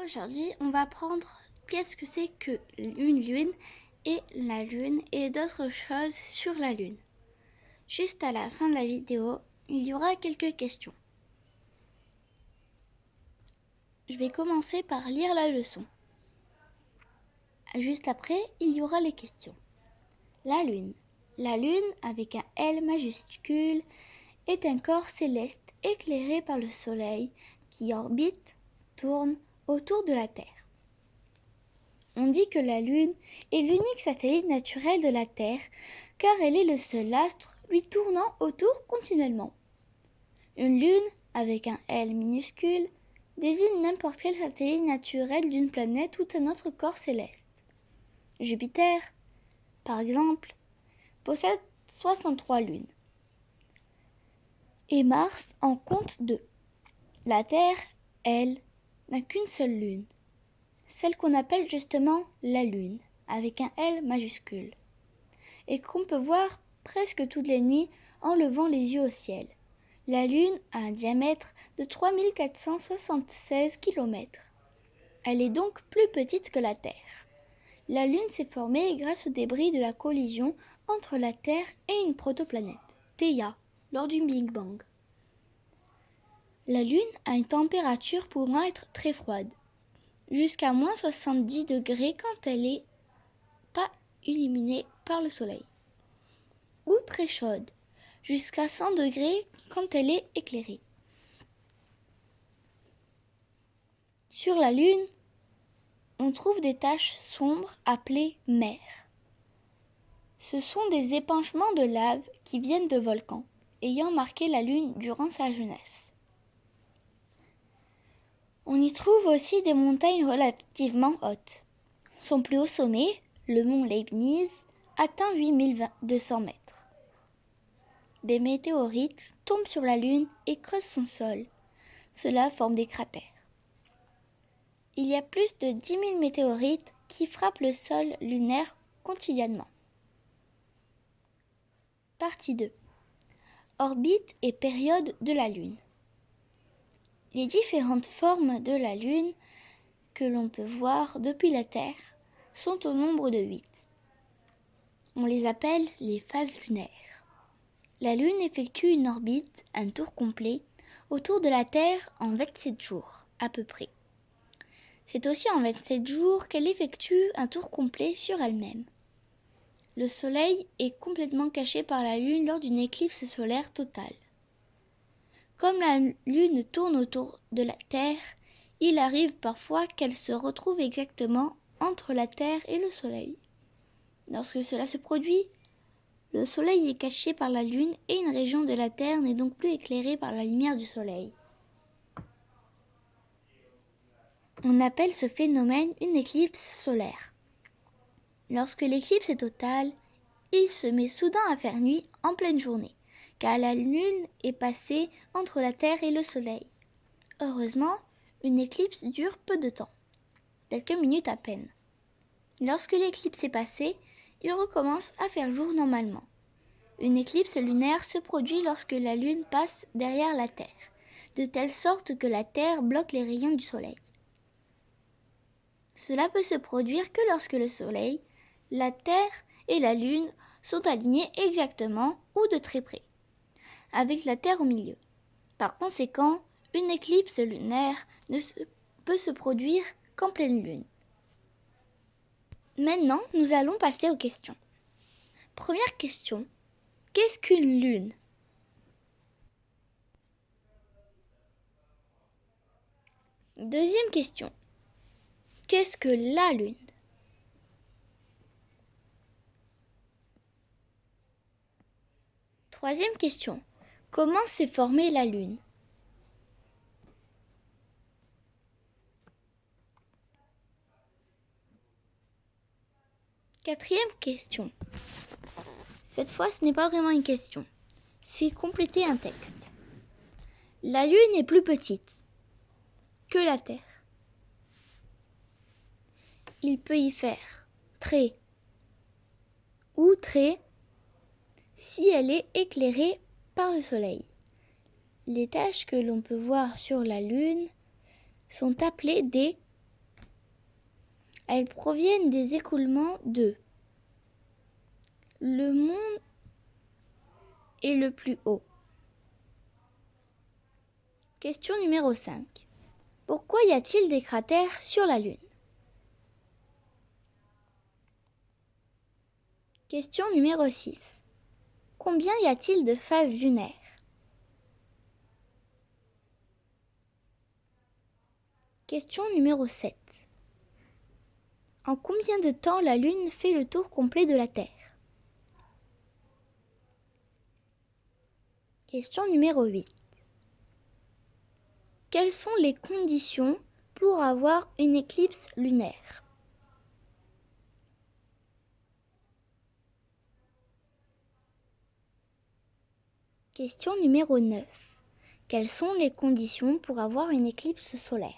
Aujourd'hui, on va apprendre qu'est-ce que c'est que une lune et la lune et d'autres choses sur la lune. Juste à la fin de la vidéo, il y aura quelques questions. Je vais commencer par lire la leçon. Juste après, il y aura les questions. La lune. La lune, avec un L majuscule, est un corps céleste éclairé par le soleil qui orbite, tourne autour de la Terre. On dit que la Lune est l'unique satellite naturel de la Terre car elle est le seul astre lui tournant autour continuellement. Une lune, avec un L minuscule, désigne n'importe quel satellite naturel d'une planète ou d'un autre corps céleste. Jupiter, par exemple, possède 63 lunes. Et Mars en compte 2. La Terre, elle, n'a qu'une seule lune, celle qu'on appelle justement la Lune, avec un L majuscule, et qu'on peut voir presque toutes les nuits en levant les yeux au ciel. La Lune a un diamètre de 3476 km. Elle est donc plus petite que la Terre. La Lune s'est formée grâce aux débris de la collision entre la Terre et une protoplanète, Theia, lors du Big Bang. La Lune a une température pouvant être très froide, jusqu'à moins 70 degrés quand elle n'est pas illuminée par le soleil, ou très chaude, jusqu'à 100 degrés quand elle est éclairée. Sur la Lune, on trouve des taches sombres appelées mers. Ce sont des épanchements de lave qui viennent de volcans, ayant marqué la Lune durant sa jeunesse. On y trouve aussi des montagnes relativement hautes. Son plus haut sommet, le mont Leibniz, atteint 8200 mètres. Des météorites tombent sur la Lune et creusent son sol. Cela forme des cratères. Il y a plus de 10 000 météorites qui frappent le sol lunaire quotidiennement. Partie 2. Orbite et période de la Lune. Les différentes formes de la Lune que l'on peut voir depuis la Terre sont au nombre de 8. On les appelle les phases lunaires. La Lune effectue une orbite, un tour complet, autour de la Terre en 27 jours, à peu près. C'est aussi en 27 jours qu'elle effectue un tour complet sur elle-même. Le Soleil est complètement caché par la Lune lors d'une éclipse solaire totale. Comme la Lune tourne autour de la Terre, il arrive parfois qu'elle se retrouve exactement entre la Terre et le Soleil. Lorsque cela se produit, le Soleil est caché par la Lune et une région de la Terre n'est donc plus éclairée par la lumière du Soleil. On appelle ce phénomène une éclipse solaire. Lorsque l'éclipse est totale, il se met soudain à faire nuit en pleine journée, car la Lune est passée entre la Terre et le Soleil. Heureusement, une éclipse dure peu de temps, quelques minutes à peine. Lorsque l'éclipse est passée, il recommence à faire jour normalement. Une éclipse lunaire se produit lorsque la Lune passe derrière la Terre, de telle sorte que la Terre bloque les rayons du Soleil. Cela peut se produire que lorsque le Soleil, la Terre et la Lune sont alignés exactement ou de très près, avec la Terre au milieu. Par conséquent, une éclipse lunaire peut se produire qu'en pleine Lune. Maintenant, nous allons passer aux questions. Première question. Qu'est-ce qu'une lune ? Deuxième question. Qu'est-ce que la lune ? Troisième question. Comment s'est formée la lune ? Quatrième question. Cette fois, ce n'est pas vraiment une question. C'est compléter un texte. La Lune est plus petite que la Terre. Il peut y faire très ou très si elle est éclairée par le Soleil. Les taches que l'on peut voir sur la Lune sont appelées des Elles proviennent des écoulements de le mont est le plus haut. Question numéro 5. Pourquoi y a-t-il des cratères sur la Lune? Question numéro 6. Combien y a-t-il de phases lunaires? Question numéro 7. En combien de temps la Lune fait le tour complet de la Terre? Question numéro 8. Quelles sont les conditions pour avoir une éclipse lunaire? Question numéro 9. Quelles sont les conditions pour avoir une éclipse solaire?